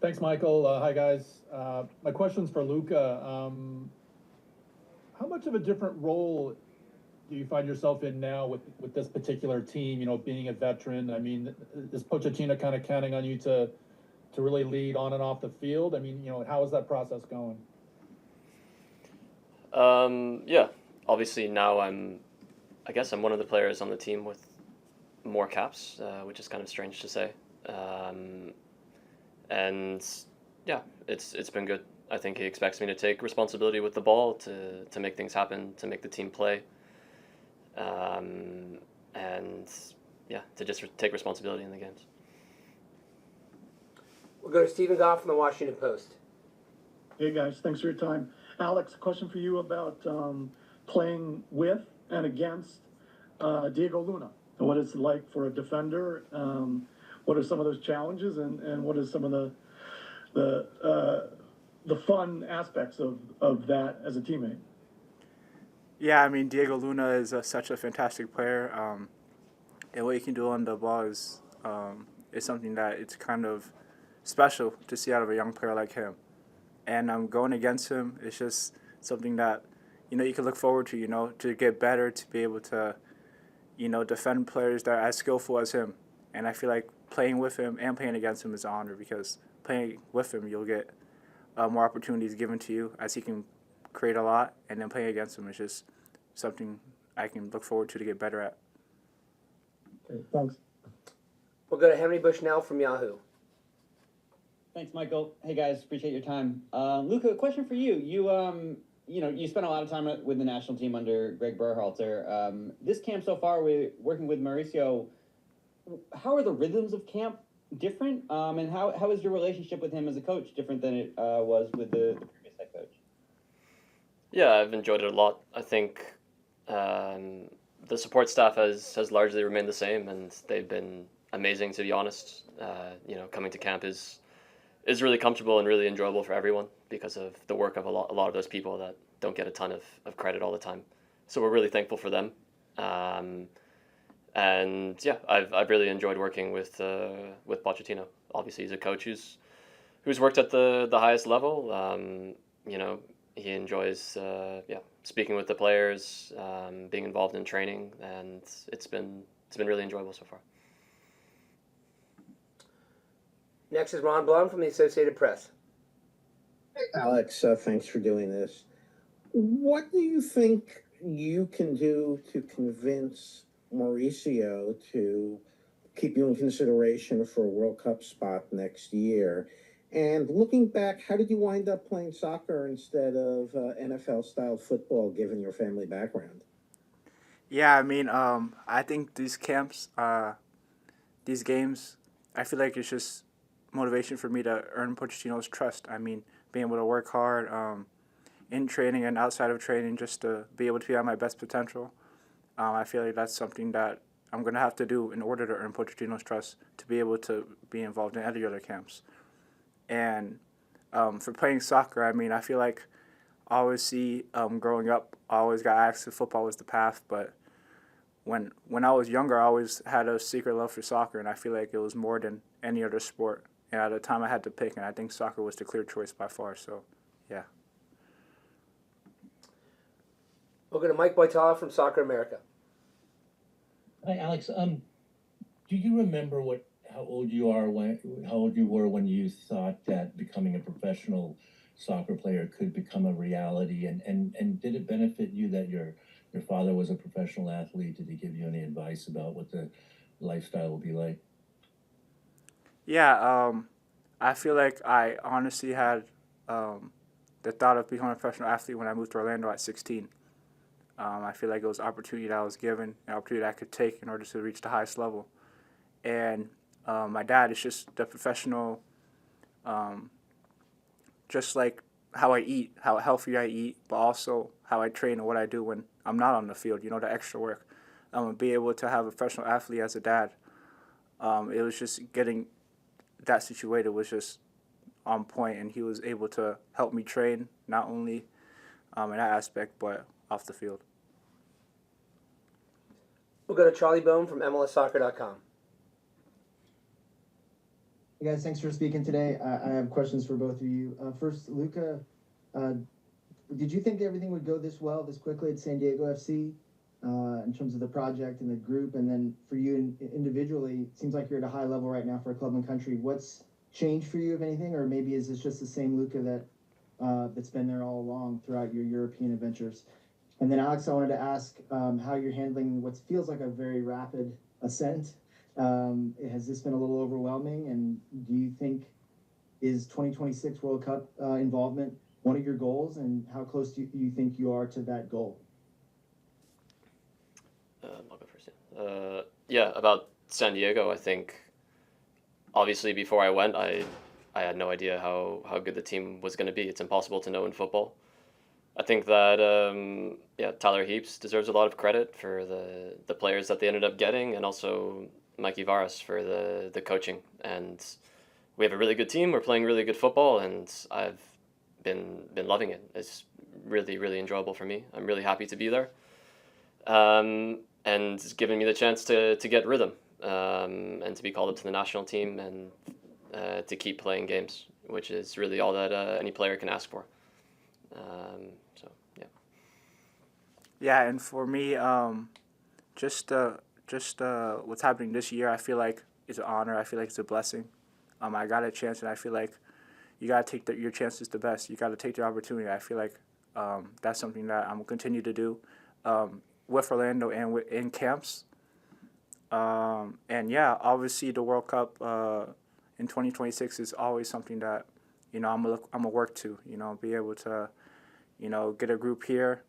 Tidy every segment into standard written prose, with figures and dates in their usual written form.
Thanks, Michael. Hi, guys. My question's for Luca. How much of a different role do you find yourself in now with this particular team? You know, being a veteran. I mean, is Pochettino kind of counting on you to really lead on and off the field? I mean, how is that process going? Yeah, obviously now I guess I'm one of the players on the team with more caps, which is kind of strange to say. Um, and yeah, it's been good. I think he expects me to take responsibility with the ball, to make things happen, to make the team play, um, and yeah, to just take responsibility in the games. We'll go to Stephen Goff from the Washington Post. Hey guys, thanks for your time. Alex, a question for you about playing with and against Diego Luna. What it's like for a defender? What are some of those challenges, and what are some of the fun aspects of that as a teammate? Yeah, I mean Diego Luna is such a fantastic player, and what he can do on the ball is something that it's kind of special to see out of a young player like him. And going against him is just something that you can look forward to. To get better, to be able to defend players that are as skillful as him. And I feel like playing with him and playing against him is an honor, because playing with him you'll get more opportunities given to you, as he can create a lot, and then playing against him is just something I can look forward to get better at. Okay, thanks. We'll go to Henry Bushnell from Yahoo. Thanks, Michael. Hey guys, appreciate your time. Luca, a question for you. You spent a lot of time with the national team under Greg Berhalter. This camp so far, we're working with Mauricio. How are the rhythms of camp different? And how is your relationship with him as a coach different than it was with the previous head coach? Yeah, I've enjoyed it a lot. I think the support staff has largely remained the same, and they've been amazing, to be honest. Coming to camp is really comfortable and really enjoyable for everyone, because of the work of a lot of those people that don't get a ton of credit all the time. So we're really thankful for them. And yeah, I've really enjoyed working with Pochettino. Obviously, he's a coach who's worked at the highest level. He enjoys speaking with the players, being involved in training, and it's been really enjoyable so far. Next is Ron Blum from the Associated Press. Alex, thanks for doing this. What do you think you can do to convince Mauricio to keep you in consideration for a World Cup spot next year? And looking back, how did you wind up playing soccer instead of NFL-style football, given your family background? Yeah, I mean, I think these camps, these games, I feel like it's just motivation for me to earn Pochettino's trust. I mean, being able to work hard in training and outside of training, just to be able to be at my best potential. I feel like that's something that I'm going to have to do in order to earn Pochettino's trust, to be able to be involved in any other camps. And for playing soccer, I mean, I feel like I always see growing up, I always got asked if football was the path, but when I was younger, I always had a secret love for soccer, and I feel like it was more than any other sport. And at the time I had to pick, and I think soccer was the clear choice by far, so yeah. We'll go to Mike Boitala from Soccer America. Hi, Alex. Do you remember how old you were when you thought that becoming a professional soccer player could become a reality? And did it benefit you that your father was a professional athlete? Did he give you any advice about what the lifestyle would be like? Yeah, I feel like I honestly had the thought of becoming a professional athlete when I moved to Orlando at 16. I feel like it was an opportunity that I was given, an opportunity that I could take in order to reach the highest level. And my dad is just the professional, just like how I eat, how healthy I eat, but also how I train and what I do when I'm not on the field, the extra work. Be able to have a professional athlete as a dad, it was just getting that situated was just on point, and he was able to help me train, not only in that aspect, but off the field. We'll go to Charlie Bone from MLSsoccer.com. Hey guys, thanks for speaking today. I have questions for both of you. First, Luca, uh, did you think everything would go this well, this quickly at San Diego FC, in terms of the project and the group? And then for you individually, it seems like you're at a high level right now for a club and country. What's changed for you, if anything, or maybe is this just the same Luca that's been there all along throughout your European adventures? And then Alex, I wanted to ask how you're handling what feels like a very rapid ascent. Has this been a little overwhelming? And do you think is 2026 World Cup involvement one of your goals? And how close do you think you are to that goal? I'll go first. Yeah, about San Diego, I think obviously before I went, I had no idea how good the team was going to be. It's impossible to know in football. I think that Tyler Heaps deserves a lot of credit for the players that they ended up getting, and also Mikey Varas for the coaching. And we have a really good team. We're playing really good football, and I've been loving it. It's really, really enjoyable for me. I'm really happy to be there. And it's given me the chance to get rhythm, and to be called up to the national team, and to keep playing games, which is really all that any player can ask for. So yeah. Yeah, and for me, just what's happening this year, I feel like it's an honor. I feel like it's a blessing. I got a chance, and I feel like you gotta take your chances the best. You gotta take the opportunity. I feel like that's something that I'm gonna continue to do with Orlando and in camps. And yeah, obviously the World Cup in 2026 is always something that I'm gonna work to. Be able to get a group here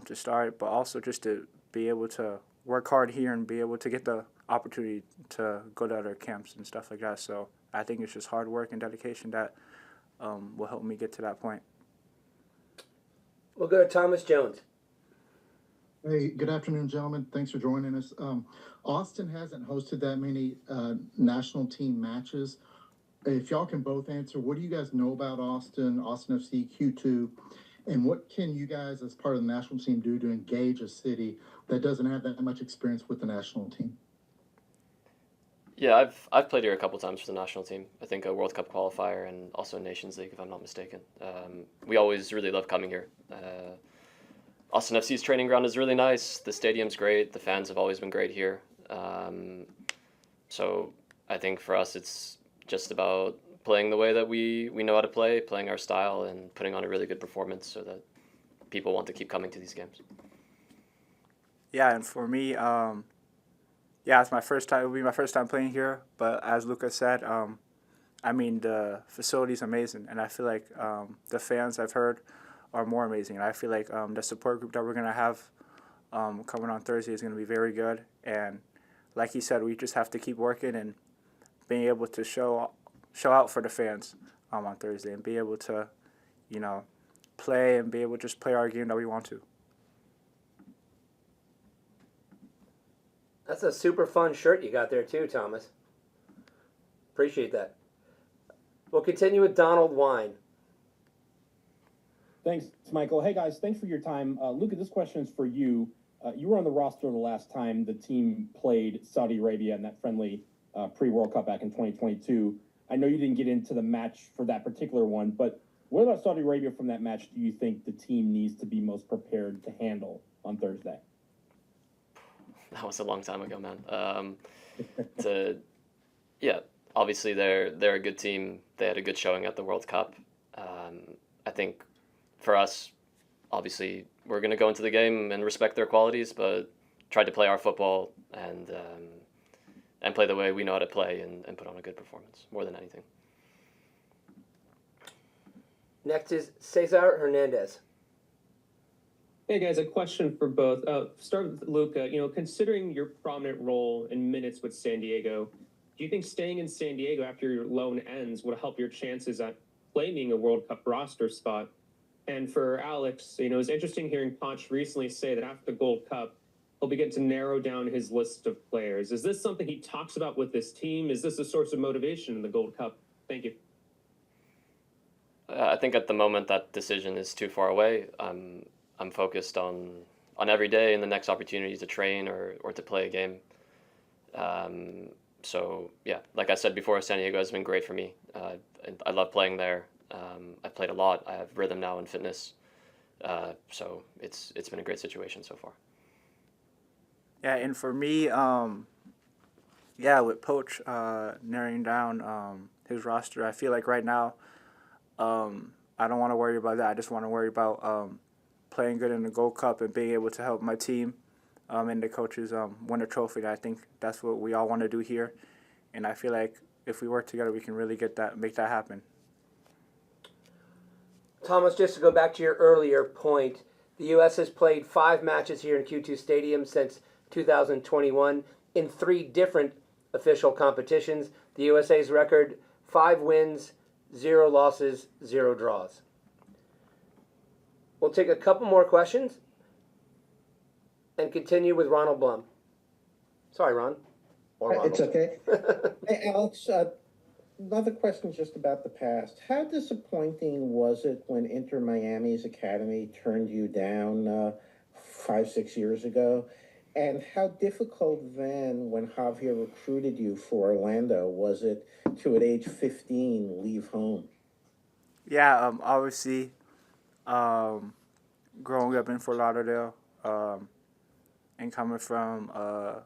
to start, but also just to be able to work hard here and be able to get the opportunity to go to other camps and stuff like that. So I think it's just hard work and dedication that will help me get to that point. We'll go to Thomas Jones. Hey, good afternoon, gentlemen. Thanks for joining us. Austin hasn't hosted that many national team matches. If y'all can both answer, what do you guys know about Austin FC, Q2, and what can you guys, as part of the national team, do to engage a city that doesn't have that much experience with the national team? Yeah, I've played here a couple times for the national team. I think a World Cup qualifier and also a Nations League, if I'm not mistaken. We always really love coming here. Austin FC's training ground is really nice. The stadium's great. The fans have always been great here. So I think for us, it's just about playing the way that we know how to play, playing our style, and putting on a really good performance so that people want to keep coming to these games. Yeah, and for me, it's my first time. It will be my first time playing here. But as Luca said, the facility's amazing, and I feel like the fans I've heard are more amazing. And I feel like the support group that we're gonna have coming on Thursday is gonna be very good. And like he said, we just have to keep working and being able to show out for the fans on Thursday, and be able to, play and be able to just play our game that we want to. That's a super fun shirt you got there too, Thomas. Appreciate that. We'll continue with Donald Wine. Thanks, Michael. Hey, guys, thanks for your time. Luca, this question is for you. You were on the roster the last time the team played Saudi Arabia in that friendly pre-World Cup back in 2022. I know you didn't get into the match for that particular one, but what about Saudi Arabia from that match do you think the team needs to be most prepared to handle on Thursday? That was a long time ago, man. Obviously they're a good team. They had a good showing at the World Cup. I think for us, obviously, we're going to go into the game and respect their qualities, but try to play our football and play the way we know how to play, and put on a good performance more than anything. Next is Cesar Hernandez. Hey guys, a question for both. Start with Luca. Considering your prominent role in minutes with San Diego, do you think staying in San Diego after your loan ends would help your chances at claiming a World Cup roster spot? And for Alex, it was interesting hearing Ponch recently say that after the Gold Cup, he'll begin to narrow down his list of players. Is this something he talks about with this team? Is this a source of motivation in the Gold Cup? Thank you. I think at the moment that decision is too far away. I'm focused on every day and the next opportunity to train or to play a game. So yeah, like I said before, San Diego has been great for me. And I love playing there. I've played a lot. I have rhythm now and fitness. So it's been a great situation so far. Yeah, and for me, yeah, with Poach narrowing down his roster, I feel like right now, I don't want to worry about that. I just want to worry about playing good in the Gold Cup and being able to help my team and the coaches win a trophy. And I think that's what we all want to do here. And I feel like if we work together, we can really make that happen. Thomas, just to go back to your earlier point, the U.S. has played 5 matches here in Q2 Stadium since 2021 in 3 different official competitions. The USA's record, 5 wins, 0 losses, 0 draws. We'll take a couple more questions and continue with Ronald Blum. Sorry, Ron. Or Ronald. It's okay. Hey, Alex, another question just about the past. How disappointing was it when Inter Miami's academy turned you down 5-6 years ago? And how difficult then, when Javier recruited you for Orlando, was it to, at age 15, leave home? Yeah, obviously, growing up in Fort Lauderdale and coming from a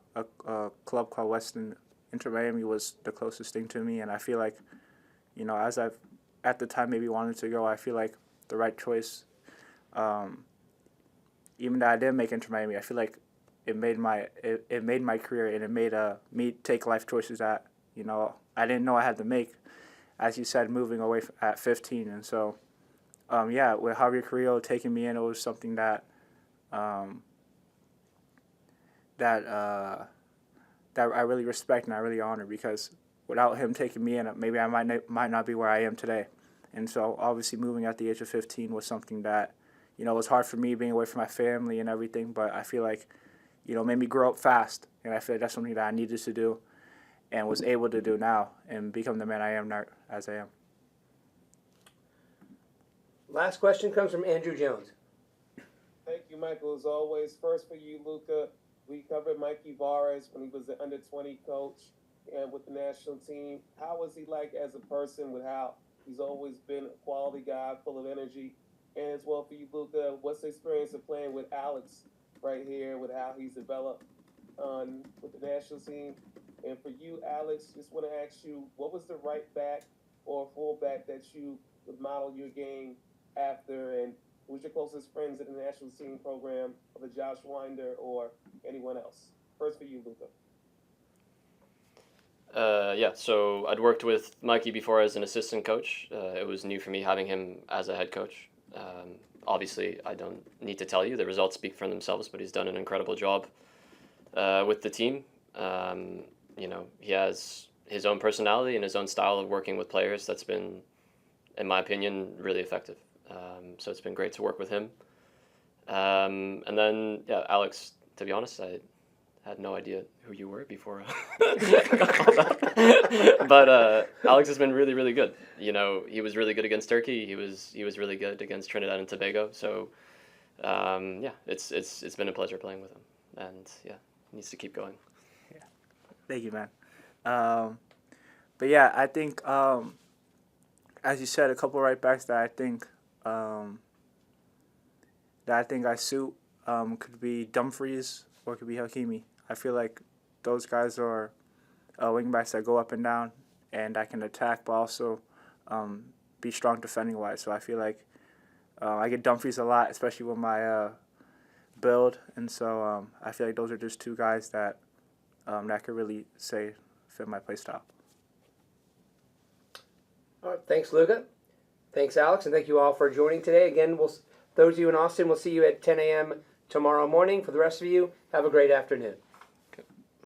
club called Western, Inter Miami was the closest thing to me. And I feel like, you know, as I've at the time maybe wanted to go, I feel like the right choice. Even though I didn't make Inter Miami, I feel like it made my career, and it made me take life choices that, you know, I didn't know I had to make. As you said, moving away at 15, and so yeah, with Javier Carrillo taking me in, it was something that that I really respect and I really honor, because without him taking me in, maybe I might not be where I am today. And so obviously moving at the age of 15 was something that, you know, was hard for me, being away from my family and everything, but I feel like, you know, made me grow up fast, and I feel like that's something that I needed to do and was able to do now and become the man I am now, as I am. Last question comes from Andrew Jones. Thank you, Michael, as always. First for you, Luca. We covered Mikey Vares when he was the under-20 coach and with the national team. How was he like as a person, with how he's always been a quality guy, full of energy? And as well for you, Luca, what's the experience of playing with Alex right here, with how he's developed with the national team? And for you, Alex, just want to ask you, what was the right back or fullback that you would model your game after, and who's your closest friends in the national team program, of a Josh Winder or anyone else? First for you, Luca. Yeah, so I'd worked with Mikey before as an assistant coach. It was new for me having him as a head coach. Obviously, I don't need to tell you, the results speak for themselves, but he's done an incredible job with the team. You know, he has his own personality and his own style of working with players that's been, in my opinion, really effective. So it's been great to work with him. And then, yeah, Alex, to be honest, I had no idea who you were before I got called up. But Alex has been really, really good. You know, he was really good against Turkey. He was really good against Trinidad and Tobago. So, yeah, it's been a pleasure playing with him. And, yeah, he needs to keep going. Yeah. Thank you, man. But, yeah, I think, as you said, a couple right backs that I think I suit could be Dumfries or it could be Hakimi. I feel like those guys are wing backs that go up and down, and I can attack, but also be strong defending wise. So I feel like I get Dumfries a lot, especially with my build, and so I feel like those are just 2 guys that that could really say fit my play style. All right, thanks, Luca. Thanks, Alex, and thank you all for joining today. Again, those of you in Austin, we'll see you at 10 a.m. tomorrow morning. For the rest of you, have a great afternoon.